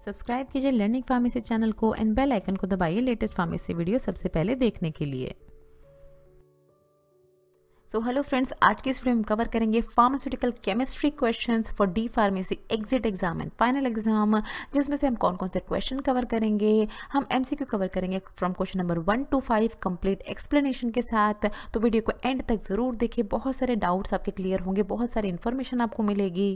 Subscribe कीजिए learning pharmacy channel को and bell icon को दबाइए लेटेस्ट फार्मेसी वीडियो सबसे पहले देखने के लिए। सो हेलो फ्रेंड्स, आज की इस वीडियो में कवर करेंगे pharmaceutical chemistry questions for D pharmacy exit exam and final exam, जिसमें से हम कौन कौन से क्वेश्चन कवर करेंगे। हम एमसीक्यू कवर करेंगे from question number 1 to 5 complete explanation के साथ। तो वीडियो को एंड तक जरूर देखिए, बहुत सारे डाउट्स आपके क्लियर होंगे, बहुत सारी इन्फॉर्मेशन आपको मिलेगी।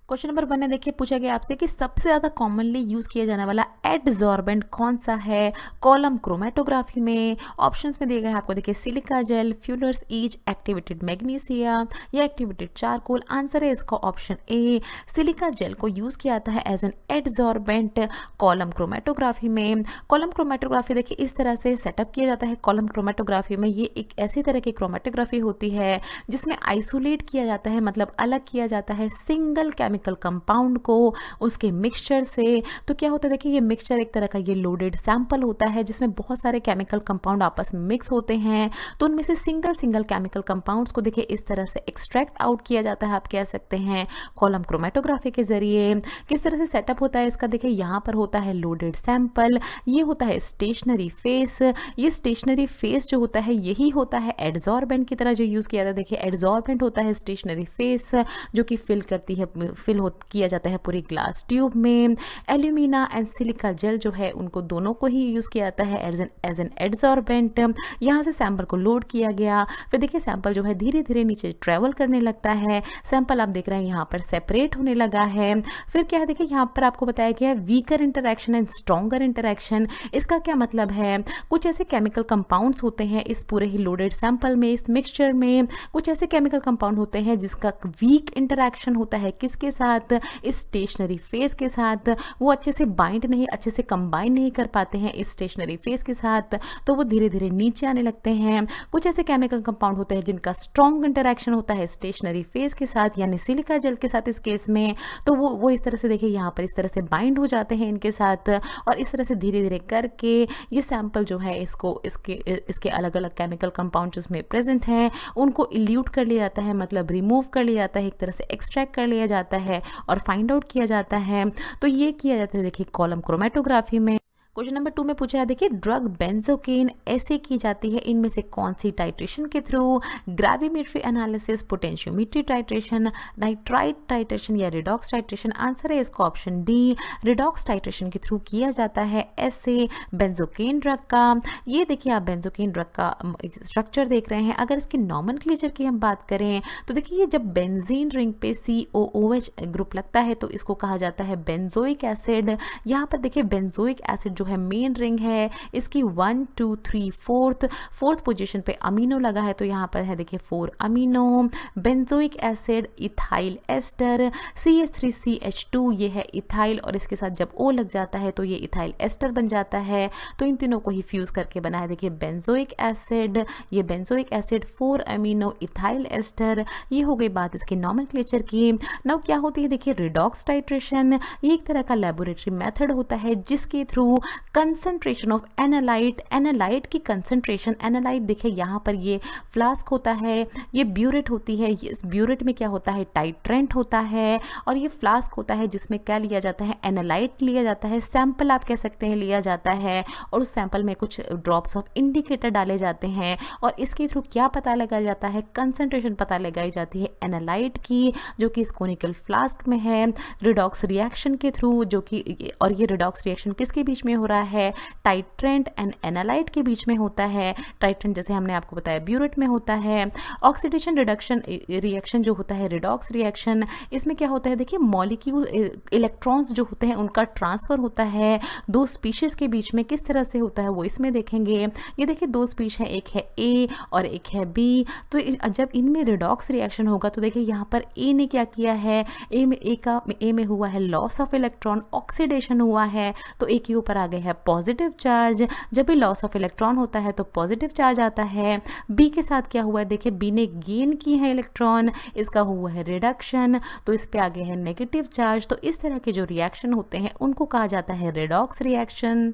क्वेश्चन नंबर 1 है, देखिए पूछा गया आपसे कि सबसे ज़्यादा कॉमनली यूज़ किया जाने वाला एडजॉर्बेंट कौन सा है कॉलम क्रोमेटोग्राफी में। ऑप्शंस में दिए गए हैं आपको, देखिए सिलिका जेल, फ्यूलर्स ईच, एक्टिवेटेड मैग्नीशिया या एक्टिवेटेड चारकोल। आंसर है इसका ऑप्शन ए, सिलिका जेल को यूज़ किया जाता है as an adsorbent column chromatography में। कॉलम क्रोमेटोग्राफी देखिए इस तरह से सेटअप किया जाता है। कॉलम क्रोमेटोग्राफी में ये एक ऐसी तरह की क्रोमेटोग्राफी होती है जिसमें आइसोलेट किया जाता है, मतलब अलग किया जाता है सिंगल केमिकल कंपाउंड को उसके मिक्सचर से। तो क्या होता है, देखिए ये मिक्सचर एक तरह का ये लोडेड सैंपल होता है जिसमें बहुत सारे केमिकल कंपाउंड आपस में मिक्स होते हैं। तो उनमें से सिंगल केमिकल कंपाउंड्स को देखिए इस तरह से एक्सट्रैक्ट आउट किया जाता है, आप कह सकते हैं कॉलम क्रोमेटोग्राफी के जरिए। किस तरह से सेटअप होता है इसका, देखिए यहाँ पर होता है लोडेड सैंपल, ये होता है स्टेशनरी फेस। ये स्टेशनरी फेस जो होता है यही होता है एडजॉर्बेंट की तरह जो यूज किया जाता है। देखिए एडजॉर्बेंट होता है स्टेशनरी फेस जो कि फिल करती है, किया जाता है पूरी ग्लास ट्यूब में। एल्यूमिना एंड सिलिका जेल जो है उनको दोनों को ही यूज किया जाता है एज एन एडजॉर्बेंट। यहाँ से सैंपल को लोड किया गया, फिर देखिए सैंपल जो है धीरे धीरे नीचे ट्रेवल करने लगता है। सैंपल आप देख रहे हैं यहाँ पर सेपरेट होने लगा है। फिर क्या है, देखिए यहाँ पर आपको बताया गया है weaker interaction and stronger interaction. इसका क्या मतलब है, कुछ ऐसे केमिकल कंपाउंड्स होते हैं इस पूरे ही लोडेड सैंपल में, इस मिक्सचर में कुछ ऐसे केमिकल कंपाउंड होते हैं जिसका वीक इंटरेक्शन होता है किसके साथ, इस स्टेशनरी फेस के साथ। वो अच्छे से बाइंड नहीं, अच्छे से कंबाइन नहीं कर पाते हैं इस स्टेशनरी फेस के साथ, तो वो धीरे धीरे नीचे आने लगते हैं। कुछ ऐसे केमिकल कंपाउंड होते हैं जिनका स्ट्रॉन्ग इंटरेक्शन होता है स्टेशनरी फेस के साथ, यानी सिलिका जेल के साथ इस केस में। तो वो इस तरह से देखिए यहाँ पर इस तरह से बाइंड हो जाते हैं इनके साथ, और इस तरह से धीरे धीरे करके ये सैंपल जो है इसके अलग अलग केमिकल कंपाउंड जो उसमें प्रेजेंट हैं उनको इल्यूट कर लिया जाता है, मतलब रिमूव कर लिया जाता है, एक तरह से एक्सट्रैक्ट कर लिया जाता है और फाइंड आउट किया जाता है। तो ये किया जाता है देखिए कॉलम क्रोमेटोग्राफी में। क्वेश्चन नंबर 2 में पूछा है, देखिए ड्रग बेंजोकेन ऐसे की जाती है, इनमें से कौन सी टाइट्रेशन के through, gravimetry analysis, potentiometry titration, nitrite titration या रिडॉक्स टाइट्रेशन। आंसर है इसका ऑप्शन डी, रिडॉक्स टाइट्रेशन के थ्रू किया जाता है ऐसे बेंजोकेन ड्रग का। ये देखिए आप बेंजोकेन ड्रग का स्ट्रक्चर देख रहे हैं। अगर इसकी नॉमेनक्लेचर की हम बात करें तो देखिए ये जब बेंजीन रिंग पे COOH ग्रुप लगता है तो इसको कहा जाता है बेंजोइक एसिड। यहाँ पर देखिए बेंजोइक एसिड है मेन रिंग है, इसकी 1 2 3 4th पोजीशन पे अमीनो लगा है, तो यहाँ पर है देखिए 4 amino. Benzoic acid, ethyl ester, CH3CH2 ये है इथाइल, और इसके साथ जब O लग जाता है तो ये इथाइल एस्टर बन जाता है। तो इन तीनों को ही फ्यूज करके बना है देखिए बेंजोइक एसिड। ये benzoic acid 4 amino ethyl ester. ये हो गई बात इसके नॉमेनक्लेचर की। नाउ क्या होती है, देखिए रिडॉक्स टाइट्रेशन। ये एक तरह का लेबोरेटरी मेथड होता है जिसके थ्रू कंसंट्रेशन ऑफ एनालाइट की कंसंट्रेशन, एनालाइट देखिए यहाँ पर ये फ्लास्क होता है, ये ब्यूरेट होती है, इस ब्यूरेट में क्या होता है टाइट्रेंट होता है, और ये फ्लास्क होता है जिसमें क्या लिया जाता है एनालाइट लिया जाता है, सैंपल आप कह सकते हैं लिया जाता है, और उस सैंपल में कुछ ड्रॉप्स ऑफ इंडिकेटर डाले जाते हैं, और इसके थ्रू क्या पता लगाया जाता है, कंसंट्रेशन पता लगाई जाती है एनालाइट की जो कि इस कोनिकल फ्लास्क में है, रिडॉक्स रिएक्शन के थ्रू, जो कि और ये रिडॉक्स रिएक्शन किसके बीच में हो रहा है, टाइट्रेंट एंड एनालाइट के बीच में होता है। टाइट्रेंट जैसे हमने आपको बताया ब्यूरेट में होता है। ऑक्सीडेशन रिडक्शन रिएक्शन जो होता है रिडॉक्स रिएक्शन, इसमें क्या होता है, देखिए मॉलिक्यूल इलेक्ट्रॉन्स जो होते हैं उनका ट्रांसफर होता है दो स्पीशीज के बीच में। किस तरह से होता है वो इसमें देखेंगे। ये देखिए दो स्पीश है, एक है A और एक है B। तो जब इनमें रिडॉक्स रिएक्शन होगा तो देखिए यहाँ पर A ने क्या किया है, A में हुआ है लॉस ऑफ इलेक्ट्रॉन, ऑक्सीडेशन हुआ है, तो A के ऊपर आ गए है पॉजिटिव चार्ज। जब भी लॉस ऑफ इलेक्ट्रॉन होता है तो पॉजिटिव चार्ज आता है। बी के साथ क्या हुआ है, देखिए बी ने गेन की है इलेक्ट्रॉन, इसका हुआ है रिडक्शन, तो इस पे आ गया है नेगेटिव चार्ज। तो इस तरह के जो रिएक्शन होते हैं उनको कहा जाता है रिडॉक्स रिएक्शन।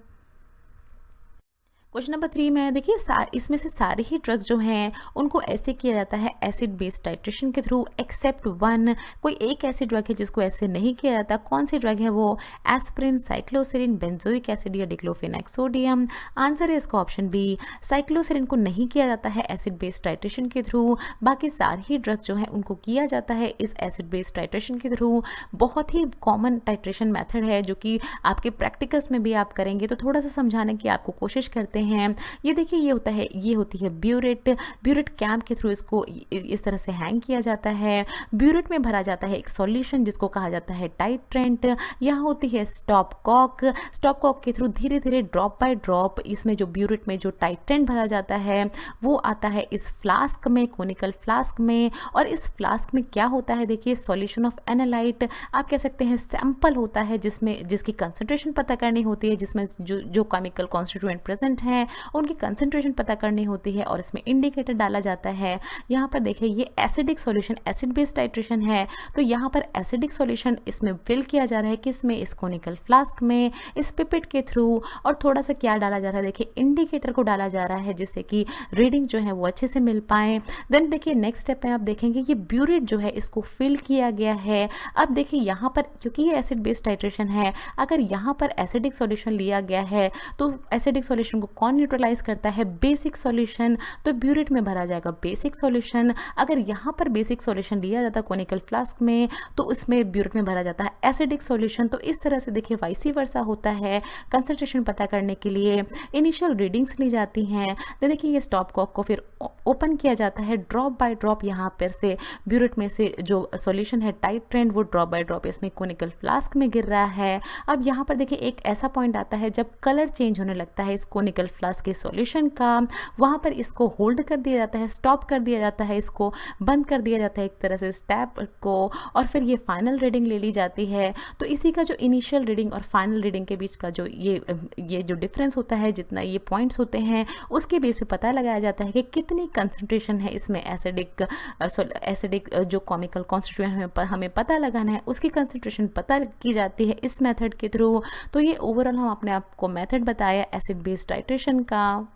क्वेश्चन नंबर 3 में देखिए इसमें से सारे ही ड्रग्स जो हैं उनको ऐसे किया जाता है एसिड बेस्ड टाइट्रेशन के थ्रू एक्सेप्ट वन। कोई एक ऐसी ड्रग है जिसको ऐसे नहीं किया जाता। कौन सी ड्रग है वो? एस्पिरिन, साइक्लोसिरिन, बेंजोइक एसिड या डिक्लोफेनाक सोडियम। आंसर है इसका ऑप्शन बी। साइक्लोसिरिन को नहीं किया जाता है एसिड बेस्ड टाइट्रेशन के थ्रू। बाकी सारी ही ड्रग्स जो है उनको किया जाता है इस एसिड बेस्ड टाइट्रेशन के थ्रू। बहुत ही कॉमन टाइट्रेशन मेथड है जो कि आपके प्रैक्टिकल्स में भी आप करेंगे तो थोड़ा सा समझाने की आपको कोशिश करते हैं। ये देखिए ये होती है ब्यूरेट कैंप के थ्रू इसको इस तरह से हैंग किया जाता है। ब्यूरेट में भरा जाता है एक सॉल्यूशन जिसको कहा जाता है टाइट्रेंट। यहाँ होती है स्टॉप कॉक के थ्रू धीरे धीरे ड्रॉप बाय ड्रॉप इसमें जो ब्यूरेट में जो टाइट्रेंट भरा जाता है वो आता है इस फ्लास्क में, कोनिकल फ्लास्क में। और इस फ्लास्क में क्या होता है देखिए, सॉल्यूशन ऑफ एनालाइट आप कह सकते हैं सैंपल होता है जिसकी कंसंट्रेशन पता करनी होती है, जिसमें जो केमिकल कॉन्स्टिट्यूएंट प्रेजेंट हैं उनकी कंसंट्रेशन पता करनी होती है और इसमें इंडिकेटर डाला जाता है। यहाँ पर देखिए ये acidic solution, acid based titration है तो यहाँ पर एसिडिक सॉल्यूशन इसमें फिल किया जा रहा है किसमें, इस कोनिकल फ्लास्क में, इस पिपेट के थ्रू। और थोड़ा सा क्या डाला जा रहा है देखिए, इंडिकेटर को डाला जा रहा है जिससे कि रीडिंग जो है वो अच्छे से मिल पाए। देन देखिए नेक्स्ट स्टेप में आप देखेंगे ये ब्यूरेट जो है इसको फिल किया गया है। अब देखिए यहाँ पर क्योंकि ये एसिड बेस्ड टाइट्रेशन है, अगर यहाँ पर एसिडिक सॉल्यूशन लिया गया है तो एसिडिक सॉल्यूशन को कौन न्यूट्रलाइज करता है, बेसिक सॉल्यूशन। तो ब्यूरेट में भरा जाएगा बेसिक सॉल्यूशन। अगर यहाँ पर बेसिक सॉल्यूशन लिया जाता कोनिकल फ्लास्क में तो उसमें ब्यूरेट में भरा जाता है एसिडिक सॉल्यूशन। तो इस तरह से देखिए वाइसी वर्सा होता है। कंसंट्रेशन पता करने के लिए इनिशियल रीडिंग्स ली जाती हैं। तो देखिए ये स्टॉप कॉक को फिर ओपन किया जाता है ड्रॉप बाय ड्रॉप। यहाँ पर से ब्यूरेट में से जो सॉल्यूशन है टाइट्रेंट वो ड्रॉप बाय ड्रॉप इसमें कोनिकल फ्लास्क में गिर रहा है। अब यहाँ पर देखिए एक ऐसा पॉइंट आता है जब कलर चेंज होने लगता है इस कोनिकल फ्लास्क के सॉल्यूशन का, वहाँ पर इसको होल्ड कर दिया जाता है, स्टॉप कर दिया जाता है, इसको बंद कर दिया जाता है एक तरह से स्टेप को, और फिर ये फाइनल रीडिंग ले ली जाती है। तो इसी का जो इनिशियल रीडिंग और फाइनल रीडिंग के बीच का जो ये जो डिफरेंस होता है, जितना ये पॉइंट्स होते हैं उसके बेस पे पता लगाया जाता है कि कितनी कंसंट्रेशन है इसमें एसिडिक जो केमिकल कॉन्स्टिट्यूएंट हमें पता लगाना है उसकी कंसंट्रेशन पता की जाती है इस मेथड के थ्रू। तो ये ओवरऑल हम अपने आप को मेथड बताया एसिड बेस्ड टाइट्रेशन का।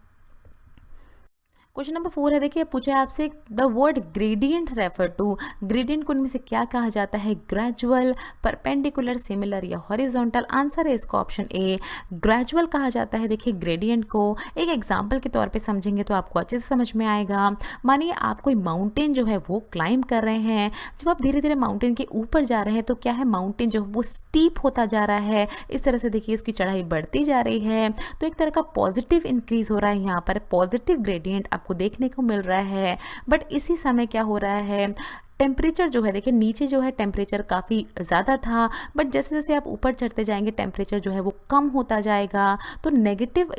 क्वेश्चन नंबर 4 है देखिए पूछा है आपसे the word gradient refer to. Gradient को इनमें से क्या कहा जाता है, ग्रेजुअल, परपेंडिकुलर, सिमिलर या हॉरिजॉन्टल। आंसर है इसका ऑप्शन ए, ग्रेजुअल कहा जाता है। देखिए ग्रेडियंट को एक एग्जांपल के तौर पे समझेंगे तो आपको अच्छे से समझ में आएगा। मानिए आप कोई माउंटेन जो है वो क्लाइंब कर रहे हैं। जब आप धीरे धीरे माउंटेन के ऊपर जा रहे हैं तो क्या है, माउंटेन जो वो स्टीप होता जा रहा है। इस तरह से देखिए उसकी चढ़ाई बढ़ती जा रही है तो एक तरह का पॉजिटिव इंक्रीज हो रहा है, यहाँ पर पॉजिटिव ग्रेडियंट को देखने को मिल रहा है। बट इसी समय क्या हो रहा है, टेम्परेचर जो है देखिए नीचे जो है टेम्परेचर काफ़ी ज़्यादा था बट जैसे जैसे आप ऊपर चढ़ते जाएंगे टेम्परेचर जो है वो कम होता जाएगा। तो नेगेटिव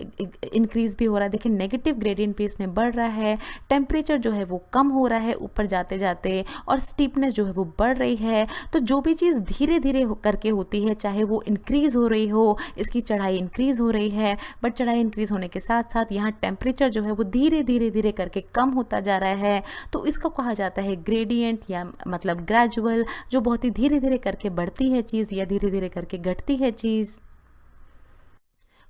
इंक्रीज भी हो रहा है। देखिए नेगेटिव ग्रेडियंट भी इसमें बढ़ रहा है, टेम्परेचर जो है वो कम हो रहा है ऊपर जाते जाते और स्टीपनेस जो है वो बढ़ रही है। तो जो भी चीज़ धीरे धीरे करके होती है, चाहे वो इंक्रीज़ हो रही हो, इसकी चढ़ाई इंक्रीज़ हो रही है बट चढ़ाई इंक्रीज़ होने के साथ साथ यहाँ टेम्परेचर जो है वो धीरे धीरे धीरे करके कम होता जा रहा है। तो इसको कहा जाता है ग्रेडियंट या मतलब ग्रेजुअल, जो बहुत ही धीरे धीरे करके बढ़ती है चीज़ या धीरे धीरे करके घटती है चीज़।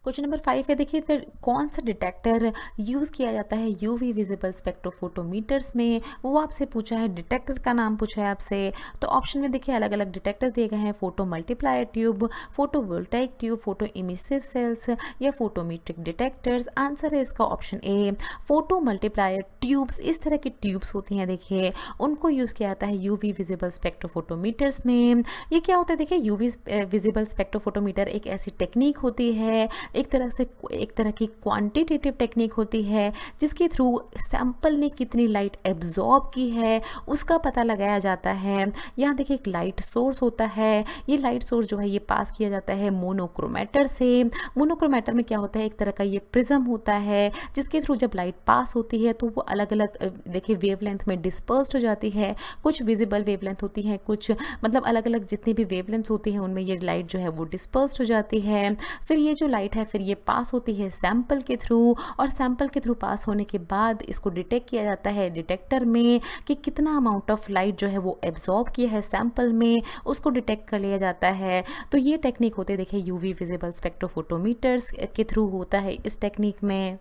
क्वेश्चन नंबर 5 है देखिए कौन सा डिटेक्टर यूज़ किया जाता है यूवी विजिबल स्पेक्ट्रोफोटोमीटर्स में, वो आपसे पूछा है। डिटेक्टर का नाम पूछा है आपसे। तो ऑप्शन में देखिए अलग अलग डिटेक्टर्स दिए गए हैं, photomultiplier tube, photovoltaic tube, photoemissive cells या फोटोमीट्रिक डिटेक्टर्स। आंसर है इसका option A, photomultiplier tubes. इस तरह की ट्यूब्स होती हैं देखिए, उनको यूज़ किया जाता है यूवी विजिबल स्पेक्ट्रोफोटोमीटर्स में। ये क्या होता है देखिए, यूवी विजिबल स्पेक्ट्रोफोटोमीटर एक ऐसी टेक्निक होती है, एक तरह की क्वांटिटेटिव टेक्निक होती है जिसके थ्रू सैंपल ने कितनी लाइट एब्जॉर्ब की है उसका पता लगाया जाता है। यहाँ देखिए एक लाइट सोर्स होता है, ये लाइट सोर्स जो है ये पास किया जाता है मोनोक्रोमेटर से। मोनोक्रोमेटर में क्या होता है, एक तरह का ये प्रिज्म होता है जिसके थ्रू जब लाइट पास होती है तो वो अलग अलग देखिए वेवलेंथ में डिस्पर्स्ड हो जाती है। कुछ विजिबल वेवलेंथ होती है, कुछ मतलब अलग अलग जितनी भी वेवलेंथ्स होती हैं उनमें ये लाइट जो है वो डिस्पर्स्ड हो जाती है। फिर ये जो लाइट है फिर ये पास होती है सैंपल के थ्रू और सैंपल के थ्रू पास होने के बाद इसको डिटेक्ट किया जाता है डिटेक्टर में कि कितना अमाउंट ऑफ लाइट जो है वो एब्जॉर्ब किया है सैंपल में, उसको डिटेक्ट कर लिया जाता है। तो ये टेक्निक होते देखिए यूवी विजिबल स्पेक्ट्रोफोटोमीटर्स के थ्रू होता है इस टेक्निक में।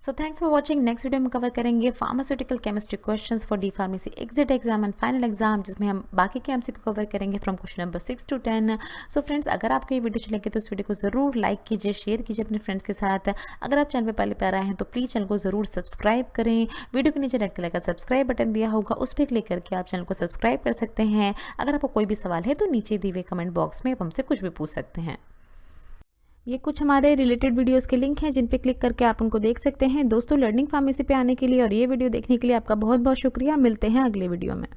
So thanks for watching. Next video में कवर करेंगे pharmaceutical chemistry questions for D pharmacy exit exam and final exam, जिसमें हम बाकी के एमसीक्यू कवर करेंगे from question number 6 to 10। So friends, अगर आपको ये वीडियो अच्छी लगे तो इस वीडियो को जरूर लाइक कीजिए, शेयर कीजिए अपने फ्रेंड्स के साथ। अगर आप चैनल पर पहले पर आए हैं तो प्लीज़ चैनल को जरूर सब्सक्राइब करें। वीडियो के नीचे रेड कलर का सब्सक्राइब बटन दिया होगा, उस पर क्लिक करके आप चैनल को सब्सक्राइब कर सकते हैं। अगर आपको कोई भी सवाल है तो नीचे दिए हुए कमेंट बॉक्स में आप हमसे कुछ भी पूछ सकते हैं। ये कुछ हमारे रिलेटेड वीडियोस के लिंक हैं जिन पे क्लिक करके आप उनको देख सकते हैं। दोस्तों, लर्निंग फार्मेसी पे आने के लिए और ये वीडियो देखने के लिए आपका बहुत बहुत शुक्रिया। मिलते हैं अगले वीडियो में।